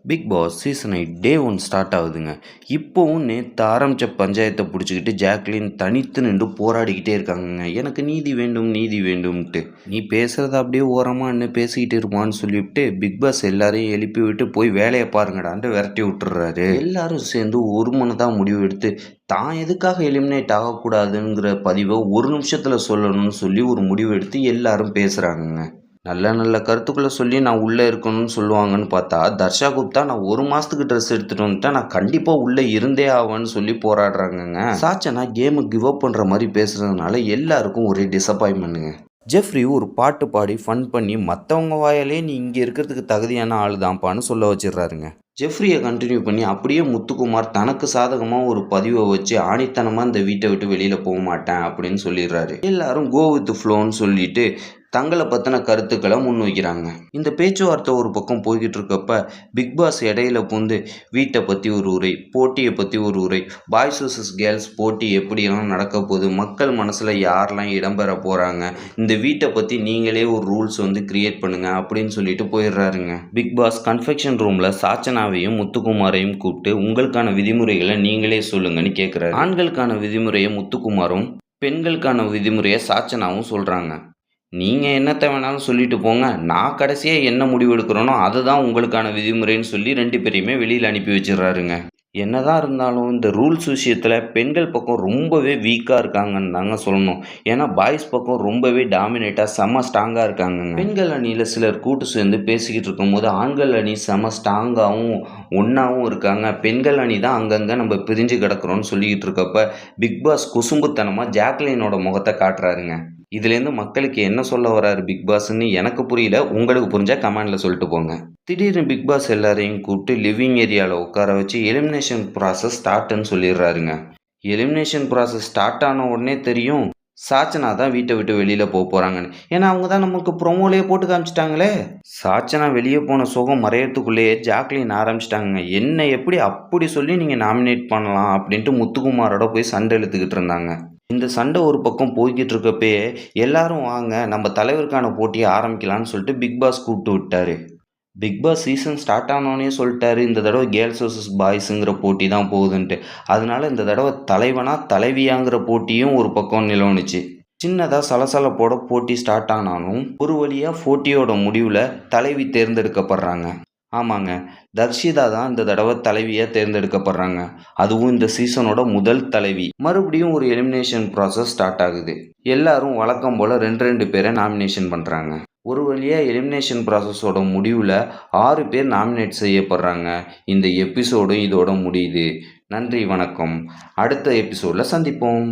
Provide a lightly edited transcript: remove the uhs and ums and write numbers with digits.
Big Boss season 8 டே 1 start ஆகுதுங்க. இப்போவும் நேற்று ஆரம்பித்த பஞ்சாயத்தை பிடிச்சிக்கிட்டு ஜாக்லின் தனித்து நின்று போராடிக்கிட்டே இருக்காங்கங்க. எனக்கு நீதி வேண்டும் நீதி வேண்டும்ன்ட்டு. நீ பேசுகிறத அப்படியே ஓரமாக என்ன பேசிக்கிட்டு இருப்பான்னு சொல்லிவிட்டு பிக் பாஸ் எல்லாரையும் எழுப்பி விட்டு போய் வேலையை பாருங்கடான்ட்டு விரட்டி விட்டுறாரு. எல்லாரும் சேர்ந்து ஒரு மனதாக முடிவு எடுத்து தான் எதுக்காக எலிமினேட் ஆகக்கூடாதுங்கிற பதிவை ஒரு நிமிஷத்தில் சொல்லணும்னு சொல்லி ஒரு முடிவு எடுத்து எல்லாரும் பேசுகிறாங்கங்க. நல்ல நல்ல கருத்துக்களை சொல்லி நான் உள்ளே இருக்கணும்னு சொல்லுவாங்கன்னு பார்த்தா, தர்ஷா குப்தா நான் 1 மாதத்துக்கு ட்ரெஸ் எடுத்துகிட்டு வந்துட்டேன், நான் கண்டிப்பாக உள்ளே இருந்தே ஆவேன்னு சொல்லி போராடுறாங்கங்க. சாச்சனா கேமை கிவ் அப் பண்ணுற மாதிரி பேசுகிறதுனால எல்லாருக்கும் ஒரே டிசப்பாயின்மெண்ட்டுங்க. ஜெஃப்ரி ஒரு பாட்டு பாடி ஃபன் பண்ணி மற்றவங்க வாயாலே நீ இங்கே இருக்கிறதுக்கு தகுதியான ஆள் தான்ப்பான்னு சொல்ல வச்சிடுறாருங்க. ஜெஃப்ரியை கண்டினியூ பண்ணி அப்படியே முத்துக்குமார் தனக்கு சாதகமாக ஒரு பதிவை வச்சு ஆணித்தனமாக இந்த வீட்டை விட்டு வெளியில் போக மாட்டேன் அப்படின்னு சொல்லிடுறாரு. எல்லாரும் கோ வித் ஃப்ளோன்னு சொல்லிட்டு தங்களை பற்றின கருத்துக்களை முன்வைக்கிறாங்க. இந்த பேச்சுவார்த்தை ஒரு பக்கம் போய்கிட்டு இருக்கப்ப பிக் பாஸ் இடையில புந்து வீட்டை பற்றி ஒரு உரை, போட்டியை பற்றி ஒரு உரை, பாய்ஸ் vs கேர்ள்ஸ் போட்டி எப்படியெல்லாம் நடக்க போகுது, மக்கள் மனசில் யாரெல்லாம் இடம்பெற போகிறாங்க, இந்த வீட்டை பற்றி நீங்களே ஒரு ரூல்ஸ் கிரியேட் பண்ணுங்க அப்படின்னு சொல்லிட்டு போயிடுறாருங்க. பிக் பாஸ் கன்ஃபெக்ஷன் ரூமில் சாச்சனாவையும் முத்துக்குமாரையும் கூப்பிட்டு உங்களுக்கான விதிமுறைகளை நீங்களே சொல்லுங்கன்னு கேட்குறாரு. ஆண்களுக்கான விதிமுறையை முத்துக்குமாரும் பெண்களுக்கான விதிமுறையை சாச்சனாவும் சொல்கிறாங்க. நீங்கள் என்னத்தை வேணாலும் சொல்லிட்டு போங்க, நான் கடைசியாக என்ன முடிவு எடுக்கிறேனோ அதுதான் உங்களுக்கான விதிமுறைன்னு சொல்லி 2 பேரையுமே வெளியில் அனுப்பி வச்சிடுறாருங்க. என்னதான் இருந்தாலும் இந்த ரூல்ஸ் விஷயத்தில் பெண்கள் பக்கம் ரொம்பவே வீக்காக இருக்காங்கன்னு தாங்க சொல்லணும். ஏன்னா பாய்ஸ் பக்கம் ரொம்பவே டாமினேட்டாக செம்ம ஸ்ட்ராங்காக இருக்காங்கங்க. பெண்கள் அணியில் சிலர் கூட்டு சேர்ந்து பேசிக்கிட்டு இருக்கும்போது ஆண்கள் அணி செம்ம ஸ்ட்ராங்காகவும் ஒன்றாவும் இருக்காங்க. பெண்கள் அணி தான் அங்கங்கே நம்ம பிரிஞ்சு கிடக்கிறோன்னு சொல்லிக்கிட்டு இருக்கப்ப பிக் பாஸ் குசும்புத்தனமாக ஜாக்லினோட முகத்தை காட்டுறாருங்க. இதுலேருந்து மக்களுக்கு என்ன சொல்ல வராரு பிக் பாஸ்ன்னு எனக்கு புரியல. உங்களுக்கு புரிஞ்சால் கமெண்டில் சொல்லிட்டு போங்க. திடீர்னு பிக் பாஸ் எல்லாரையும் கூப்பிட்டு லிவிங் ஏரியாவில் உட்கார வச்சு எலிமினேஷன் ப்ராசஸ் ஸ்டார்ட்னு சொல்லிடுறாருங்க. எலிமினேஷன் ப்ராசஸ் ஸ்டார்ட் ஆன உடனே தெரியும் சாச்சனா தான் வீட்டை விட்டு வெளியில் போக போகிறாங்கன்னு. ஏன்னா அவங்க தான் நமக்கு ப்ரொமோலேயே போட்டு காமிச்சிட்டாங்களே. சாச்சனா வெளியே போன சுகம் மறையத்துக்குள்ளேயே ஜாக்லின் ஆரம்பிச்சிட்டாங்க. என்ன எப்படி அப்படி சொல்லி நீங்கள் நாமினேட் பண்ணலாம் அப்படின்ட்டு முத்துக்குமாரோட போய் சண்டை இழுத்துக்கிட்டு இருந்தாங்க. இந்த சண்டை ஒரு பக்கம் போய்கிட்டு இருக்கப்பயே எல்லாரும் வாங்க நம்ம தலைவருக்கான போட்டியை ஆரம்பிக்கலான்னு சொல்லிட்டு பிக் பாஸ் கூப்பிட்டு விட்டாரு. பிக் பாஸ் சீசன் ஸ்டார்ட் ஆனோடனே சொல்லிட்டாரு இந்த தடவை கேர்ள்ஸ் vs பாய்ஸுங்கிற போட்டி தான் போகுதுன்ட்டு. அதனால இந்த தடவை தலைவனா தலைவியாங்கிற போட்டியும் ஒரு பக்கம் நிலவுனுச்சு. சின்னதாக சலசலப்போட போட்டி ஸ்டார்ட் ஆனாலும் ஒரு வழியாக போட்டியோட முடிவில் தலைவி தேர்ந்தெடுக்கப்படுறாங்க. ஆமாங்க, தர்ஷிதா தான் இந்த தடவை தலைவியாக தேர்ந்தெடுக்கப்படுறாங்க. அதுவும் இந்த சீசனோட முதல் தலைவி. மறுபடியும் ஒரு எலிமினேஷன் ப்ராசஸ் ஸ்டார்ட் ஆகுது. எல்லாரும் வழக்கம் போல் 2 பேரை நாமினேஷன் பண்ணுறாங்க. ஒரு வழியாக எலிமினேஷன் ப்ராசஸோட முடிவில் 6 பேர் நாமினேட் செய்யப்படுறாங்க. இந்த எபிசோடும் இதோட முடியுது. நன்றி, வணக்கம். அடுத்த எபிசோடில் சந்திப்போம்.